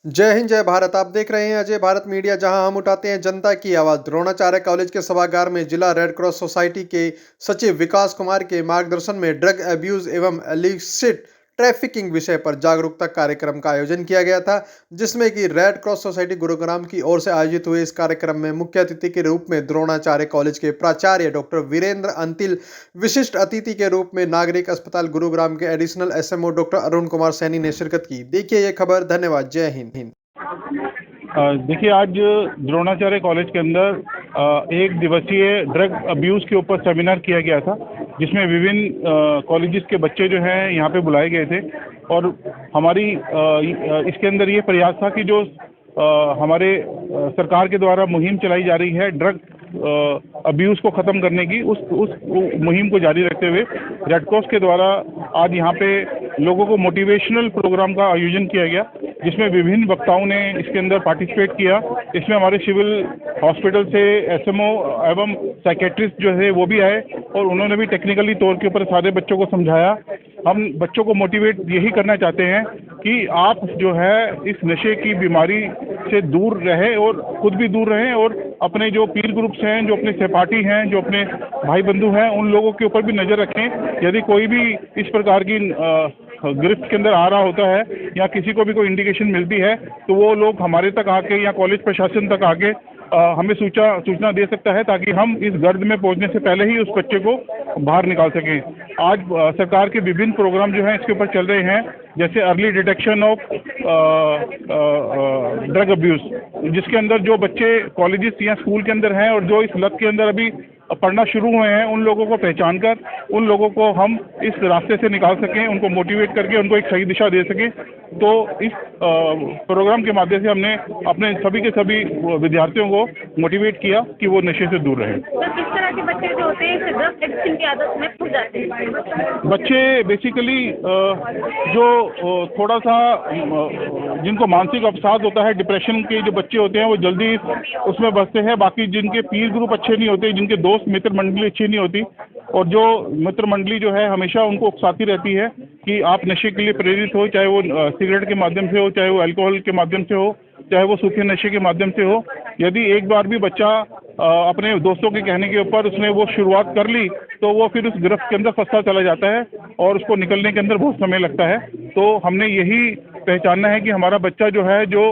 जय हिंद जय भारत। आप देख रहे हैं अजय भारत मीडिया, जहां हम उठाते हैं जनता की आवाज। द्रोणाचार्य कॉलेज के सभागार में जिला रेड क्रॉस सोसाइटी के सचिव विकास कुमार के मार्गदर्शन में ड्रग अब्यूज एवं इलिसिट ट्रैफिकिंग विषय पर जागरूकता कार्यक्रम का आयोजन किया गया था, जिसमें कि रेड क्रॉस सोसाइटी गुरुग्राम की ओर से आयोजित हुए इस कार्यक्रम में मुख्य अतिथि के रूप में द्रोणाचार्य कॉलेज के प्राचार्य डॉक्टर वीरेंद्र अंतिल, विशिष्ट अतिथि के रूप में नागरिक अस्पताल गुरुग्राम के additional SMO doctor Arun Kumar Saini ने शिरकत की। देखिए ये खबर। धन्यवाद। जय हिंद। देखिए, आज द्रोणाचार्य कॉलेज के अंदर एक दिवसीय ड्रग अब्यूज़ के ऊपर सेमिनार किया गया था, जिसमें विभिन्न कॉलेजेस के बच्चे जो हैं यहाँ पे बुलाए गए थे। और हमारी इसके अंदर ये प्रयास था कि जो हमारे सरकार के द्वारा मुहिम चलाई जा रही है ड्रग अब्यूज़ को ख़त्म करने की, उस मुहिम को जारी रखते हुए रेड क्रॉस के द्वारा आज यहाँ पे लोगों को मोटिवेशनल प्रोग्राम का आयोजन किया गया, जिसमें विभिन्न वक्ताओं ने इसके अंदर पार्टिसिपेट किया। इसमें हमारे सिविल हॉस्पिटल से एसएमओ एवं साइकेट्रिस्ट जो है वो भी आए और उन्होंने भी टेक्निकली तौर के ऊपर सारे बच्चों को समझाया। हम बच्चों को मोटिवेट यही करना चाहते हैं कि आप जो है इस नशे की बीमारी से दूर रहें और खुद भी दूर रहें, और अपने जो पीर ग्रुप्स हैं, जो अपने सहपाठी हैं, जो अपने भाई बंधु हैं, उन लोगों के ऊपर भी नज़र रखें। यदि कोई भी इस प्रकार की गिरफ्त के अंदर आ रहा होता है या किसी को भी कोई इंडिकेशन मिलती है तो वो लोग हमारे तक आके या कॉलेज प्रशासन तक आके हमें सूचना दे सकता है, ताकि हम इस गर्द में पहुंचने से पहले ही उस बच्चे को बाहर निकाल सकें। आज सरकार के विभिन्न प्रोग्राम जो हैं इसके ऊपर चल रहे हैं, जैसे early detection of drug abuse, जिसके अंदर जो बच्चे कॉलेजेस या स्कूल के अंदर हैं और जो इस लत के अंदर अभी पढ़ना शुरू हुए हैं, उन लोगों को पहचान कर उन लोगों को हम इस रास्ते से निकाल सकें, उनको मोटिवेट करके उनको एक सही दिशा दे सकें। तो इस प्रोग्राम के माध्यम से हमने अपने सभी के सभी विद्यार्थियों को मोटिवेट किया कि वो नशे से दूर रहें। तो किस तरह के बच्चे जो होते हैं ड्रग एडिक्शन की आदत में फंस जाते हैं? बच्चे बेसिकली जो थोड़ा सा जिनको मानसिक अवसाद होता है, डिप्रेशन के जो बच्चे होते हैं वो जल्दी उसमें बसते हैं। बाकी जिनके पीर ग्रुप अच्छे नहीं होते, जिनके दोस्त मित्र मंडली अच्छी नहीं होती, और जो मित्र मंडली जो है हमेशा उनको उकसाती रहती है कि आप नशे के लिए प्रेरित हो, चाहे वो सिगरेट के माध्यम से हो, चाहे वो अल्कोहल के माध्यम से हो, चाहे वो सूखे नशे के माध्यम से हो। यदि एक बार भी बच्चा अपने दोस्तों के कहने के ऊपर उसने वो शुरुआत कर ली तो वो फिर उस गिरफ्त के अंदर फंसता चला जाता है और उसको निकलने के अंदर बहुत समय लगता है। तो हमने यही पहचानना है कि हमारा बच्चा जो है, जो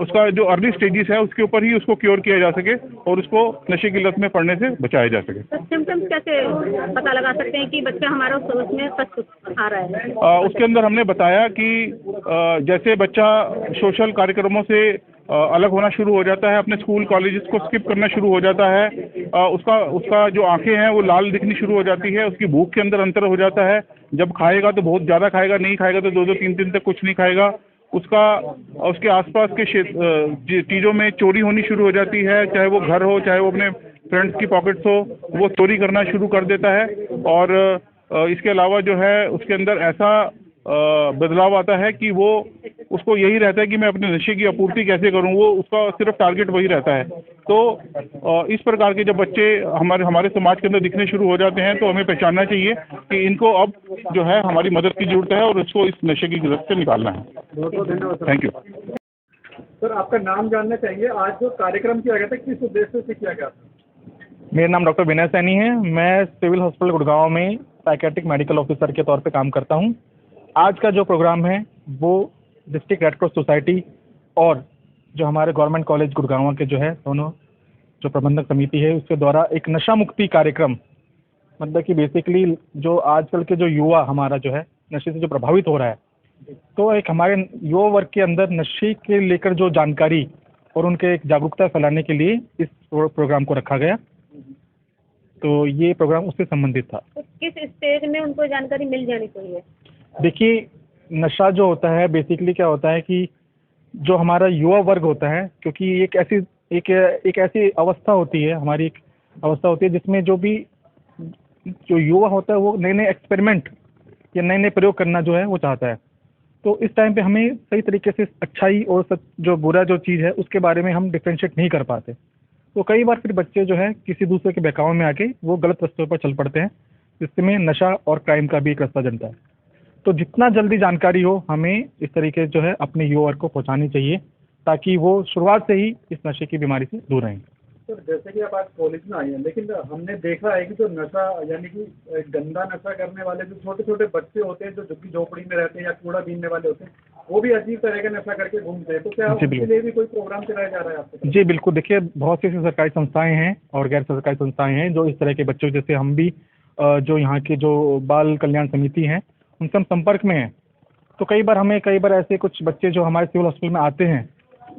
उसका जो अर्ली स्टेजेस है उसके ऊपर ही उसको क्योर किया जा सके और उसको नशे की लत में पड़ने से बचाया जा सके। तो सिम्टम्स कैसे पता लगा सकते हैं कि बच्चा हमारा उसमें फंस आ रहा है? उसके अंदर हमने बताया कि जैसे बच्चा सोशल कार्यक्रमों से अलग होना शुरू हो जाता है, अपने स्कूल कॉलेजेस को स्किप करना शुरू हो जाता है, उसका जो आंखें हैं वो लाल दिखनी शुरू हो जाती है, उसकी भूख के अंदर अंतर हो जाता है, जब खाएगा तो बहुत ज़्यादा खाएगा, नहीं खाएगा तो 2-2 3 दिन तक कुछ नहीं खाएगा, उसके आसपास के चीज़ों में चोरी होनी शुरू हो जाती है, चाहे वो घर हो, चाहे वो अपने फ्रेंड्स की पॉकेट्स हो, वो चोरी करना शुरू कर देता है। और इसके अलावा जो है उसके अंदर ऐसा बदलाव आता है कि वो उसको यही रहता है कि मैं अपने नशे की आपूर्ति कैसे करूं, वो उसका सिर्फ टारगेट वही रहता है। तो इस प्रकार के जब बच्चे हमारे समाज के अंदर दिखने शुरू हो जाते हैं तो हमें पहचानना चाहिए कि इनको अब जो है हमारी मदद की ज़रूरत है और इसको इस नशे की गिरफ्त से निकालना है। Thank you sir. आपका नाम जानना चाहिए। आज जो कार्यक्रम किया गया था किस उद्देश्य से किया गया था? मेरा नाम डॉक्टर विनय सैनी है। मैं सिविल हॉस्पिटल गुड़गांव में साइकेट्रिक मेडिकल ऑफिसर के तौर पे काम करता हूं। आज का जो प्रोग्राम है वो डिस्ट्रिक्ट रेड क्रॉस सोसाइटी और जो हमारे गवर्नमेंट कॉलेज गुड़गांव के जो है दोनों जो प्रबंधक समिति है उसके द्वारा एक नशा मुक्ति कार्यक्रम, मतलब कि बेसिकली जो आजकल के जो युवा हमारा जो है नशे से जो प्रभावित हो रहा है, तो एक हमारे युवा वर्ग के अंदर नशे के लेकर जो जानकारी और उनके एक जागरूकता फैलाने के लिए इस प्रोग्राम को रखा गया। तो ये प्रोग्राम उससे संबंधित था। तो किस स्टेज में उनको जानकारी मिल जानी चाहिए? देखिए, नशा जो होता है बेसिकली क्या होता है कि जो हमारा युवा वर्ग होता है, क्योंकि एक ऐसी अवस्था होती है, हमारी एक अवस्था होती है जिसमें जो युवा होता है वो नए नए एक्सपेरिमेंट या नए नए प्रयोग करना जो है वो चाहता है। तो इस टाइम पे हमें सही तरीके से अच्छाई और जो बुरा जो चीज़ है उसके बारे में हम डिफ्रेंशिएट नहीं कर पाते। तो कई बार फिर बच्चे जो है किसी दूसरे के बहकावे में आके वो गलत रास्तों पर चल पड़ते हैं, जिसमें नशा और क्राइम का भी एक रास्ता जनता है। तो जितना जल्दी जानकारी हो हमें इस तरीके जो है अपने युवा वर्ग को पहुंचानी चाहिए, ताकि वो शुरुआत से ही इस नशे की बीमारी से दूर रहें। सर जैसे कि आप आज कॉलेज में आई हैं, लेकिन हमने देखा है कि जो नशा यानी कि गंदा नशा करने वाले जो छोटे छोटे बच्चे होते हैं, जो झुग्गी झोपड़ी में रहते हैं या कूड़ा बीनने वाले होते हैं, वो भी अजीब तरह का नशा करके घूमते हैं। तो क्या जी, उसके बिल्कुल। लिए भी कोई प्रोग्राम चलाया जा रहा है आपके तरफ? जी बिल्कुल, देखिए बहुत सी ऐसी सरकारी संस्थाएं हैं और गैर सरकारी संस्थाएं हैं जो इस तरह के बच्चों, जैसे हम भी जो यहाँ के जो बाल कल्याण समिति हैं उनसे हम संपर्क में हैं। तो कई बार ऐसे कुछ बच्चे जो हमारे सिविल हॉस्पिटल में आते हैं,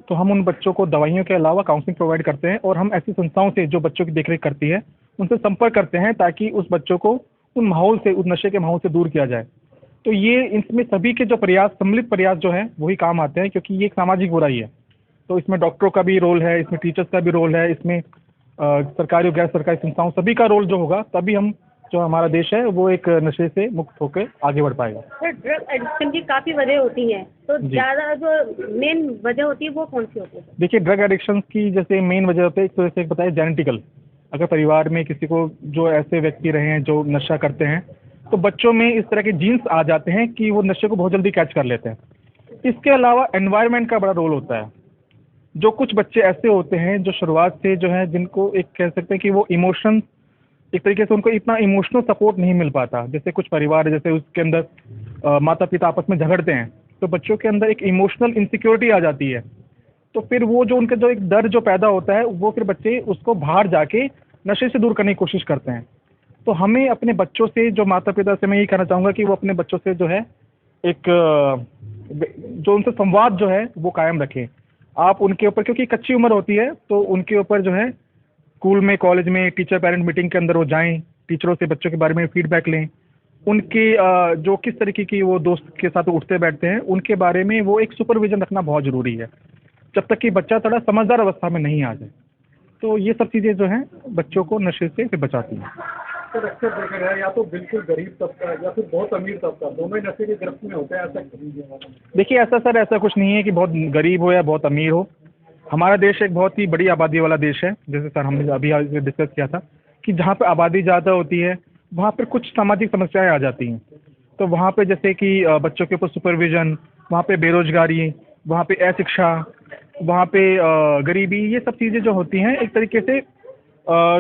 तो हम उन बच्चों को दवाइयों के अलावा काउंसलिंग प्रोवाइड करते हैं और हम ऐसी संस्थाओं से जो बच्चों की देखरेख करती है उनसे संपर्क करते हैं, ताकि उस बच्चों को उन माहौल से, उस नशे के माहौल से दूर किया जाए। तो ये इसमें सभी के जो प्रयास, सम्मिलित प्रयास जो है वही काम आते हैं, क्योंकि ये एक सामाजिक बुराई है। तो इसमें डॉक्टरों का भी रोल है, इसमें टीचर्स का भी रोल है, इसमें सरकारी और गैर सरकारी संस्थाओं सभी का रोल जो होगा, तभी हम जो हमारा देश है वो एक नशे से मुक्त होकर आगे बढ़ पाएगा। सर ड्रग एडिक्शन की काफ़ी वजह होती हैं, तो जी। ज़्यादा जो मेन वजह होती है वो कौन सी होती है? देखिए ड्रग एडिक्शन की जैसे मेन वजह होती है, एक तो जैसे बताया जेनेटिकल, अगर परिवार में किसी को जो ऐसे व्यक्ति रहे हैं जो नशा करते हैं, तो बच्चों में इस तरह के जीन्स आ जाते हैं कि वो नशे को बहुत जल्दी कैच कर लेते हैं। इसके अलावा एनवायरनमेंट का बड़ा रोल होता है। जो कुछ बच्चे ऐसे होते हैं जो शुरुआत से जो है, जिनको एक कह सकते हैं कि वो इमोशन, एक तरीके से उनको इतना इमोशनल सपोर्ट नहीं मिल पाता। जैसे कुछ परिवार जैसे उसके अंदर माता पिता आपस में झगड़ते हैं, तो बच्चों के अंदर एक इमोशनल इनसिक्योरिटी आ जाती है। तो फिर वो जो उनका जो एक डर जो पैदा होता है, वो फिर बच्चे उसको बाहर जाके नशे से दूर करने की कोशिश करते हैं। तो हमें अपने बच्चों से, जो माता पिता से मैं यही कहना चाहूँगा कि वो अपने बच्चों से जो है एक जो उनसे संवाद जो है वो कायम रखें। आप उनके ऊपर, क्योंकि कच्ची उम्र होती है, तो उनके ऊपर जो है स्कूल में, कॉलेज में टीचर पेरेंट मीटिंग के अंदर वो जाएं, टीचरों से बच्चों के बारे में फीडबैक लें, उनके जो किस तरीके की वो दोस्त के साथ उठते बैठते हैं उनके बारे में वो एक सुपरविजन रखना बहुत ज़रूरी है, जब तक कि बच्चा थोड़ा समझदार अवस्था में नहीं आ जाए। तो ये सब चीज़ें जो हैं बच्चों को नशे से फिर बचाती हैं। सर अक्सर देखा गया है, या तो बिल्कुल गरीब तबका या फिर बहुत अमीर तबका, दोनों ही नशे की गिरफ्त में होते हैं, ऐसा? देखिए ऐसा कुछ नहीं है कि बहुत गरीब हो या बहुत अमीर हो। हमारा देश एक बहुत ही बड़ी आबादी वाला देश है, जैसे सर हमने अभी डिस्कस किया था कि जहाँ पे आबादी ज़्यादा होती है वहाँ पर कुछ सामाजिक समस्याएं आ जाती हैं। तो वहाँ पे जैसे कि बच्चों के ऊपर सुपरविज़न, वहाँ पे बेरोजगारी, वहाँ पे अशिक्षा, वहाँ पे गरीबी, ये सब चीज़ें जो होती हैं एक तरीके से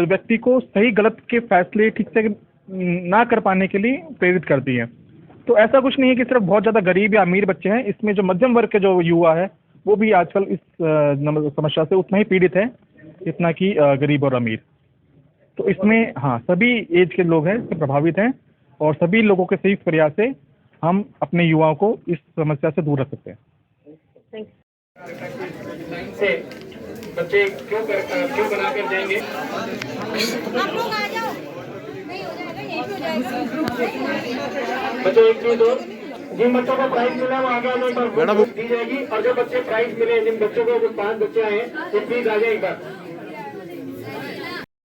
व्यक्ति को सही गलत के फैसले ठीक से ना कर पाने के लिए प्रेरित करती हैं। तो ऐसा कुछ नहीं है कि सिर्फ बहुत ज़्यादा गरीब या अमीर बच्चे हैं, इसमें जो मध्यम वर्ग के जो युवा है वो भी आजकल इस समस्या से उतना ही पीड़ित है जितना कि गरीब और अमीर। तो इसमें हाँ सभी एज के लोग हैं इससे प्रभावित हैं, और सभी लोगों के संयुक्त प्रयास से हम अपने युवाओं को इस समस्या से दूर रख सकते हैं। Thank you. से बच्चे क्यों बना कर जाएंगे? आप लोग आ जाओ, नहीं हो जाएगा, यहीं पे हो जाएगा। बच्चों एक चीज और, जिन बच्चों को प्राइज मिला वो आगे आने पर दी जाएगी, और जो बच्चे प्राइज मिले, जिन बच्चों को जो 5 बच्चे आए हैं वो प्लीज आ जाए एक बार।